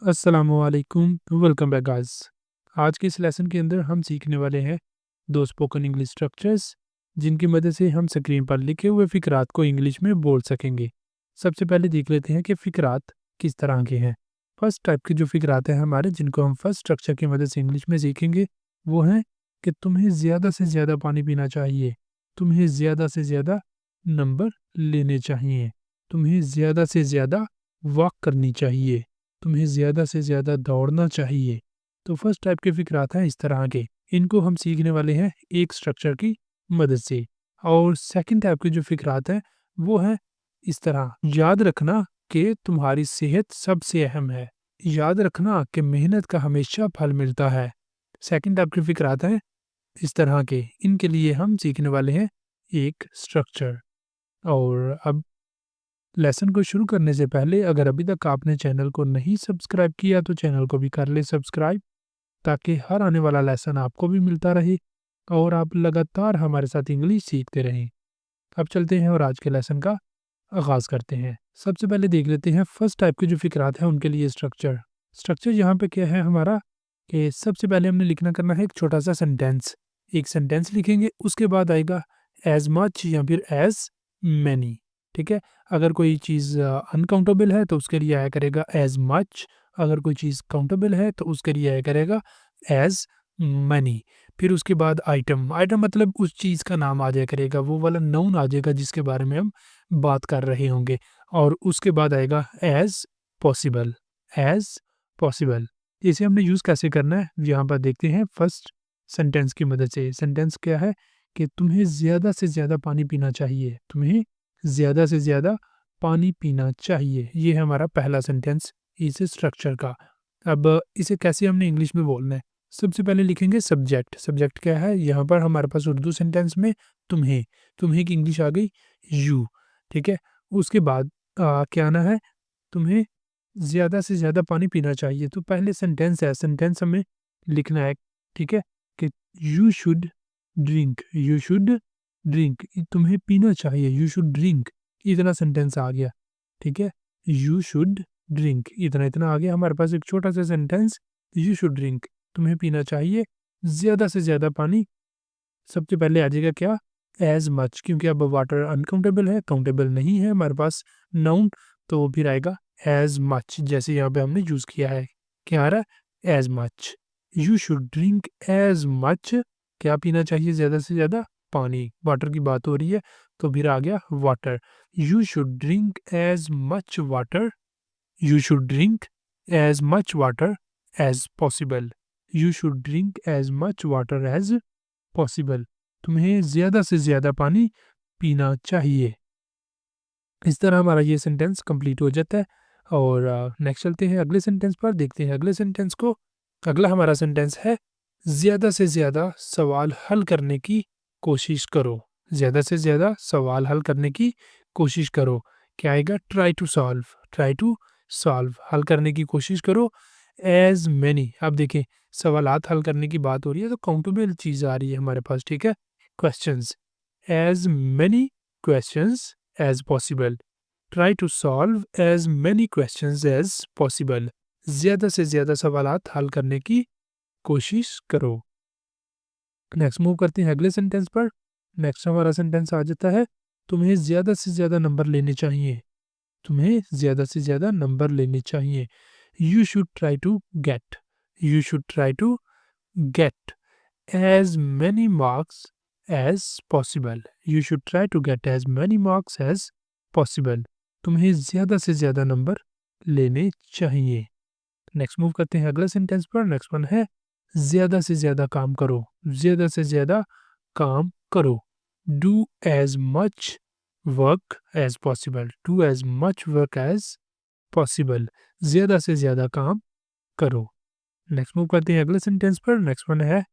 अस्सलामुअलैकुम, welcome back guys. आज के इस लेसन के अंदर हम सीखने वाले हैं दो स्पोकन इंग्लिश स्ट्रक्चर्स जिनकी मदद से हम स्क्रीन पर लिखे हुए फ़िक्रात को इंग्लिश में बोल सकेंगे। सबसे पहले देख लेते हैं कि फ़िक्रात किस तरह के हैं। फर्स्ट टाइप के जो फ़िक्रात हैं हमारे, जिनको हम फर्स्ट स्ट्रक्चर की मदद से इंग्लिश में सीखेंगे, वो हैं कि तुम्हें ज़्यादा से ज़्यादा पानी पीना चाहिए, तुम्हें ज़्यादा से ज़्यादा नंबर लेने चाहिए, तुम्हें ज़्यादा से ज़्यादा वॉक करनी चाहिए, तुम्हें ज़्यादा से ज़्यादा दौड़ना चाहिए। तो फर्स्ट टाइप के फ़िक्रात हैं इस तरह के। इनको हम सीखने वाले हैं एक स्ट्रक्चर की मदद से। और सेकंड टाइप के जो फ़िक्रात हैं, वो हैं इस तरह। याद रखना कि तुम्हारी सेहत सबसे अहम है। याद रखना कि मेहनत का हमेशा फल मिलता है। सेकंड टाइप के फ़िक्रात हैं इस तरह के। इनके लिए हम सीखने वाले हैं एक स्ट्रक्चर। और अब लेसन को शुरू करने से पहले अगर अभी तक आपने चैनल को नहीं सब्सक्राइब किया तो चैनल को भी कर ले सब्सक्राइब, ताकि हर आने वाला लेसन आपको भी मिलता रहे और आप लगातार हमारे साथ इंग्लिश सीखते रहें। अब चलते हैं और आज के लेसन का आगाज़ करते हैं। सबसे पहले देख लेते हैं फर्स्ट टाइप के जो फ़िक्रात हैं उनके लिए स्ट्रक्चर। स्ट्रक्चर यहाँ पे क्या है हमारा, कि सबसे पहले हमने लिखना करना है एक छोटा-सा सेंटेंस। एक सेंटेंस लिखेंगे, उसके बाद आएगा एज़ मच या फिर एज़ मैनी, ठीक है? अगर कोई चीज़ अनकाउंटेबल है तो उसके लिए आया करेगा एज़ मच, अगर कोई चीज़ काउंटेबल है तो उसके लिए आया करेगा एज़ मैनी। फिर उसके बाद आइटम, आइटम मतलब उस चीज़ का नाम आ जाया करेगा, वो वाला नाउन आ जाएगा जिसके बारे में हम बात कर रहे होंगे। और उसके बाद आएगा एज़ पॉसिबल, एज़ पॉसिबल। इसे हमने यूज़ कैसे करना है, यहाँ पर देखते हैं फर्स्ट सेंटेंस की मदद से। सेंटेंस क्या है कि तुम्हें ज़्यादा से ज़्यादा पानी पीना चाहिए, तुम्हें ज़्यादा से ज़्यादा पानी पीना चाहिए। ये है हमारा पहला सेंटेंस इस स्ट्रक्चर का। अब इसे कैसे हमने इंग्लिश में बोलना है। सबसे पहले लिखेंगे सब्जेक्ट। सब्जेक्ट क्या है, यहाँ पर हमारे पास उर्दू सेंटेंस में तुम्हें, तुम्हें की इंग्लिश आ गई यू, ठीक है? उसके बाद क्या आना है, तुम्हें ज़्यादा से ज़्यादा पानी पीना चाहिए। तो पहले सेंटेंस है, सेंटेंस हमें लिखना है, ठीक है? कि you should drink, you should drink, तुम्हें पीना चाहिए, यू शुड ड्रिंक। इतना सेंटेंस आ गया, ठीक है? यू शुड ड्रिंक, इतना आ गया हमारे पास एक छोटा-सा सेंटेंस, यू शुड ड्रिंक, तुम्हें पीना चाहिए ज़्यादा से ज़्यादा पानी। सबसे पहले आ जाएगा क्या, एज़ मच, क्योंकि अब वाटर अनकाउंटेबल है, काउंटेबल नहीं है हमारे पास नाउन, तो फिर आएगा एज़ मच, जैसे यहाँ पे हमने यूज़ किया है। क्या आ रहा है, as much. You should drink as much, क्या पीना चाहिए ज़्यादा से ज़्यादा, पानी। वाटर की बात हो रही है तो फिर आ गया water. You should drink as much water, you should drink as much water as possible, you should drink as much water as possible, तुम्हें ज़्यादा से ज़्यादा पानी पीना चाहिए। इस तरह हमारा ये सेंटेंस कंप्लीट हो जाता है। और नेक्स्ट चलते हैं अगले सेंटेंस पर, देखते हैं अगले सेंटेंस को। अगला हमारा सेंटेंस है ज़्यादा से ज़्यादा सवाल हल करने की कोशिश करो। ज़्यादा से ज़्यादा सवाल हल करने की कोशिश करो। क्या आएगा, try to solve, try to solve, हल करने की कोशिश करो। एज़ मैनी, अब देखिए सवालात हल करने की बात हो रही है तो काउंटेबल चीज़ आ रही है हमारे पास, ठीक है? Questions, as many questions as possible, try to solve as many questions as possible, ज़्यादा से ज़्यादा सवालात हल करने की कोशिश करो। नेक्स्ट मूव करते हैं अगले सेंटेंस पर। नेक्स्ट हमारा सेंटेंस आ जाता है, तुम्हें ज़्यादा से ज़्यादा नंबर लेने चाहिए, तुम्हें ज़्यादा से ज़्यादा नंबर लेने चाहिए। You should try to get, you should try to get as many marks as possible, you should try to get as many marks as possible, तुम्हें ज़्यादा से ज़्यादा नंबर लेने चाहिए। नेक्स्ट मूव करते हैं अगला सेंटेंस पर। नेक्स्ट वन है ज़्यादा से ज़्यादा काम करो, ज़्यादा से ज़्यादा काम करो। Do as much work as possible, do as much work as possible, ज़्यादा से ज़्यादा काम करो। नेक्स्ट मूव करते हैं अगले सेंटेंस पर। नेक्स्ट वन है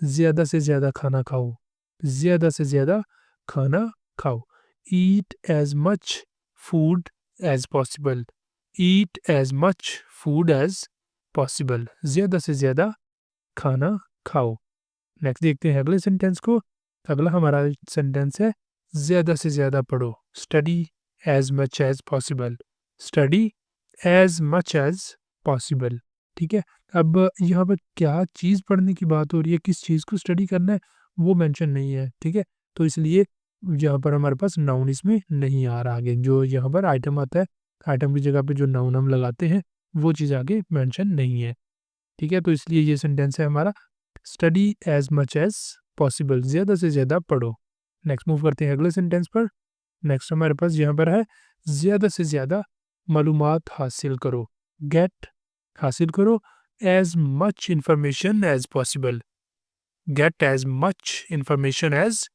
ज़्यादा से ज़्यादा खाना खाओ, ज़्यादा से ज़्यादा खाना खाओ। Eat as much food as possible, eat as much food as possible, ज़्यादा से ज़्यादा खाना खाओ। नेक्स्ट देखते हैं अगले सेंटेंस को। अगला हमारा सेंटेंस है ज़्यादा से ज़्यादा पढ़ो। Study as much as possible, study as much as possible. ठीक है, अब यहाँ पर क्या चीज़ पढ़ने की बात हो रही है, किस चीज़ को स्टडी करना है, वो मेंशन नहीं है। ठीक है, तो इसलिए यहाँ पर हमारे पास नाउन इसमें नहीं आ रहा आगे। जो यहाँ पर आइटम आता है, आइटम की जगह पे जो नाउन हम लगाते हैं वो चीज़ आगे मेंशन नहीं है। ठीक है, तो इसलिए ये सेंटेंस है हमारा, study as much as possible, ज़्यादा से ज़्यादा पढ़ो। नेक्स्ट मूव करते हैं अगले सेंटेंस पर। नेक्स्ट हमारे पास यहाँ पर है, ज़्यादा से ज़्यादा मालूमात हासिल करो। गेट, हासिल करो, as much information as possible. Get as much information as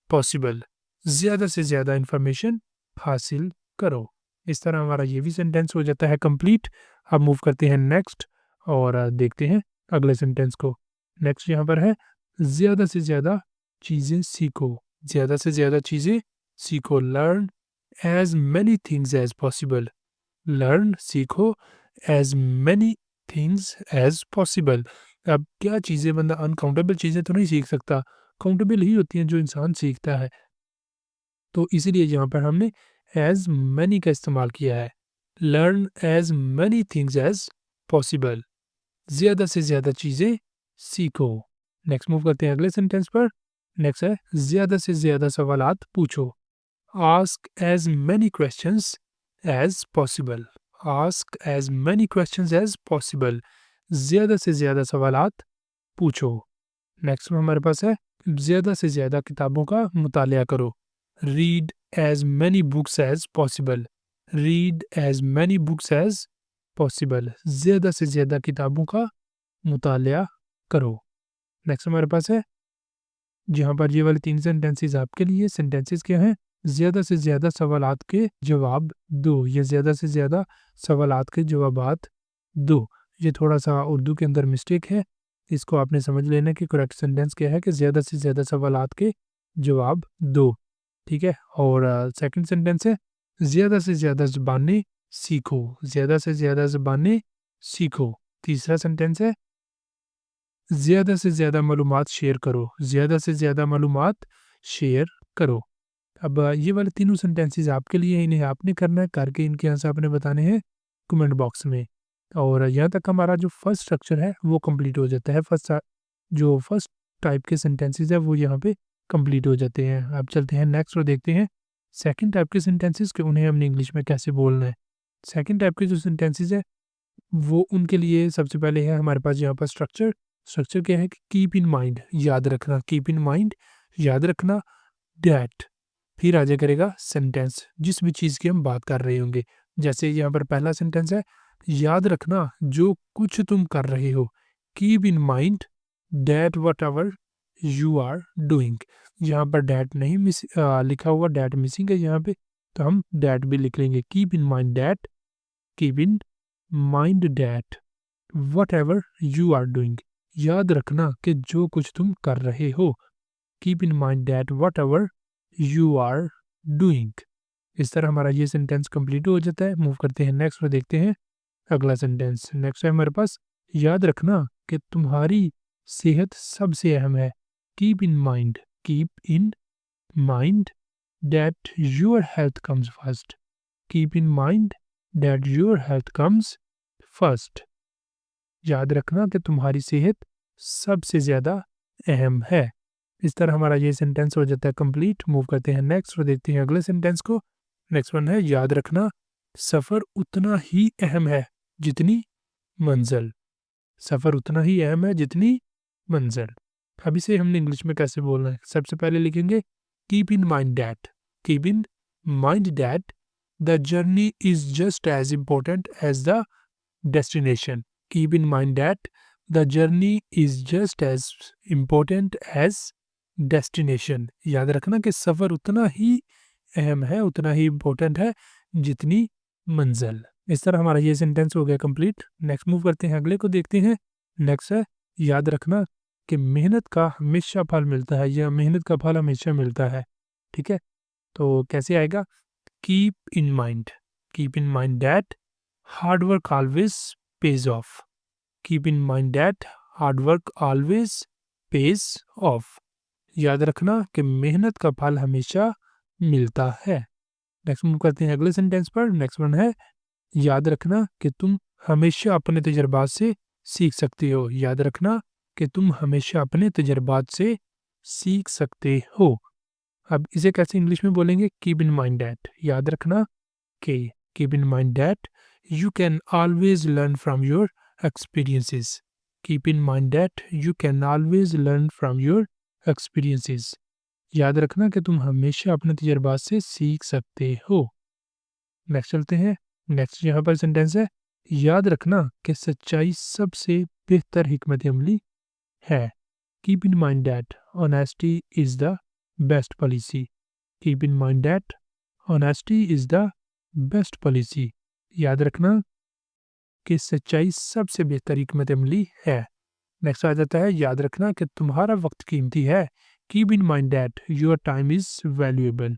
possible, ज़्यादा से ज़्यादा इंफॉर्मेशन हासिल करो। इस तरह हमारा ये भी सेंटेंस हो जाता है कंप्लीट। अब मूव करते हैं नेक्स्ट और देखते हैं अगले सेंटेंस को। नेक्स्ट यहाँ पर है, ज़्यादा से ज़्यादा चीज़ें सीखो। ज़्यादा से ज़्यादा चीज़ें सीखो, learn as many things as possible. Learn, सीखो, as many things as possible. अब क्या चीज़ें, बंदा अनकाउंटेबल चीज़ें तो नहीं सीख सकता, काउंटेबल ही होती हैं जो इंसान सीखता है। तो इसीलिए यहाँ पर हमने एज मैनी का इस्तेमाल किया है। Learn as many things as possible, ज़्यादा से ज़्यादा चीज़ें सीखो। नेक्स्ट मूव करते हैं अगले सेंटेंस पर। नेक्स्ट है, ज़्यादा से ज़्यादा सवालात पूछो। Ask as many questions as possible. Ask as many questions as possible, ज़्यादा से ज़्यादा सवालात पूछो। नेक्स्ट में हमारे पास है, ज़्यादा से ज़्यादा किताबों का मुतालिया करो। Read as many books as possible. Read as many books as possible, ज़्यादा से ज़्यादा किताबों का मुतालिया करो। नेक्स्ट हमारे पास है, जहाँ पर ये वाले 3 सेंटेंसेस आपके लिए। सेंटेंसेस क्या हैं, ज़्यादा से ज़्यादा सवालात के जवाब दो। ये ज़्यादा से ज़्यादा सवालात के जवाबात दो। ये थोड़ा-सा उर्दू के अंदर मिस्टेक है, इसको आपने समझ लेना कि करेक्ट सेंटेंस क्या है कि ज़्यादा से ज़्यादा सवालात के जवाब दो। ठीक है, और सेकंड सेंटेंस है, ज़्यादा से ज़्यादा ज़ुबानें सीखो। ज़्यादा से ज़्यादा ज़ुबानें सीखो। तीसरा सेंटेंस है, ज़्यादा से ज़्यादा मालूमात शेयर करो। ज़्यादा से ज़्यादा मालूमात शेयर करो। अब ये वाले तीनों सेंटेंसेस आपके लिए हैं, इन्हें आपने करना है, करके इनके आंसर आपने बताने हैं कमेंट बॉक्स में। और यहाँ तक हमारा जो फर्स्ट स्ट्रक्चर है वो कंप्लीट हो जाता है। जो फर्स्ट टाइप के सेंटेंसेस है वो यहाँ पे कंप्लीट हो जाते हैं। अब चलते हैं नेक्स्ट और देखते हैं सेकंड टाइप के सेंटेंसेस के, उन्हें हमने इंग्लिश में कैसे बोलना है। सेकंड टाइप के जो सेंटेंसेस है वो उनके लिए सबसे पहले है हमारे पास यहाँ पर स्ट्रक्चर। स्ट्रक्चर क्या है कि कीप इन माइंड, याद रखना। कीप इन माइंड, याद रखना। डैट, फिर आ जाया करेगा सेंटेंस, जिस भी चीज़ की हम बात कर रहे होंगे। जैसे यहाँ पर पहला सेंटेंस है, याद रखना जो कुछ तुम कर रहे हो। Keep in mind that whatever you are doing. यहाँ पर डैट नहीं लिखा हुआ, डैट मिसिंग है यहाँ पे, तो हम डैट भी लिख लेंगे। Keep in mind that, keep in mind that whatever you are doing. याद रखना कि जो कुछ तुम कर रहे हो। Keep in mind that whatever you are doing. इस तरह हमारा ये सेंटेंस कंप्लीट हो जाता है। मूव करते हैं नेक्स्ट और देखते हैं अगला सेंटेंस। नेक्स्ट है हमारे पास, याद रखना कि तुम्हारी सेहत सबसे अहम है। Keep in mind, keep in mind that your health comes first. Keep in mind that your health comes first. याद रखना कि तुम्हारी सेहत सबसे ज़्यादा अहम है। इस तरह हमारा ये सेंटेंस हो जाता है कंप्लीट। मूव करते हैं नेक्स्ट और देखते हैं अगले सेंटेंस को। नेक्स्ट वन है, याद रखना सफ़र उतना ही अहम है जितनी मंजिल। सफ़र उतना ही अहम है जितनी मंजिल। अब इसे हमने इंग्लिश में कैसे बोलना है। सबसे पहले लिखेंगे, keep in mind that, keep in mind that the journey is just as important as the destination. Keep in mind that the journey is just as important as destination. याद रखना कि सफ़र उतना ही अहम है, उतना ही इम्पोर्टेंट है जितनी मंजिल। इस तरह हमारा ये सेंटेंस हो गया कंप्लीट। नेक्स्ट मूव करते हैं अगले को देखते हैं। नेक्स्ट है, याद रखना कि मेहनत का हमेशा फल मिलता है, या मेहनत का फल हमेशा मिलता है। ठीक है, तो कैसे आएगा, keep in mind, keep in mind that hard work always pays off. Keep in mind that hard work always pays off. याद रखना कि मेहनत का फल हमेशा मिलता है। नेक्स्ट मूव करते हैं अगले सेंटेंस पर। नेक्स्ट वन है, याद रखना कि तुम हमेशा अपने तजुर्बात से सीख सकते हो। याद रखना कि तुम हमेशा अपने तजुर्बात से सीख सकते हो। अब इसे कैसे इंग्लिश में बोलेंगे? कीप इन माइंड दैट, याद रखना कि keep in mind that you can always learn from your experiences. Keep in mind that you can always learn from your experiences. याद रखना कि तुम हमेशा अपने तजुर्बात से सीख सकते हो। नेक्स्ट चलते हैं। नेक्स्ट यहाँ पर सेंटेंस है, याद रखना कि सच्चाई सबसे बेहतर हिकमत अमली है। Keep in mind that honesty is the best policy. Keep in mind that honesty is the best policy. याद रखना कि सच्चाई सबसे बेहतर हिकमत अमली है। नेक्स्ट आ जाता है, याद रखना कि तुम्हारा वक्त कीमती है। Keep in mind that your time is valuable.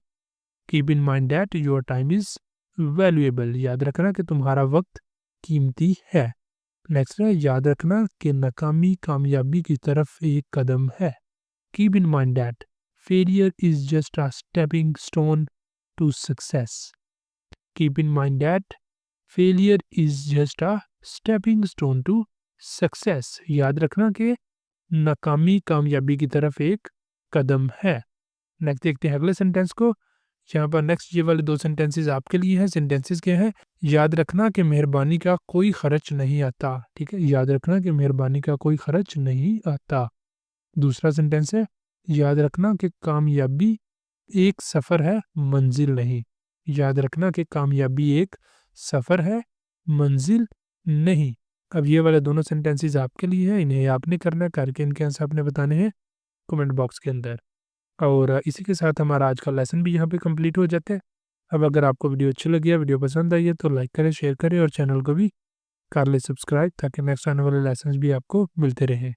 Keep in mind that your time is valuable. याद रखना कि तुम्हारा वक्त कीमती है। नेक्स्ट है, याद रखना कि नाकामी कामयाबी की तरफ एक कदम है। Keep in mind that failure is just a stepping stone to success. Keep in mind that failure is just a stepping stone to success. याद रखना कि नाकामी कामयाबी की तरफ एक कदम है। नेक्स्ट देखते हैं अगले सेंटेंस को। यहाँ पर नेक्स्ट ये वाले दो सेंटेंसेस आपके लिए हैं। सेंटेंसेस क्या है? याद रखना कि मेहरबानी का कोई खर्च नहीं आता। ठीक है, याद रखना कि मेहरबानी का कोई खर्च नहीं आता। दूसरा सेंटेंस है, याद रखना कि कामयाबी एक सफ़र है, मंजिल नहीं। याद रखना कि कामयाबी एक सफ़र है, मंजिल नहीं। अब ये वाले दोनों सेंटेंसेस आपके लिए हैं। इन्हें आपने करना है, करके इनके आंसर आपने बताने हैं कमेंट बॉक्स के अंदर। और इसी के साथ हमारा आज का लेसन भी यहाँ पे कंप्लीट हो जाता है। अब अगर आपको वीडियो अच्छी लगी है, वीडियो पसंद आई है, तो लाइक करें, शेयर करें और चैनल को भी कर ले सब्सक्राइब, ताकि नेक्स्ट आने वाले लेसन्स भी आपको मिलते रहें।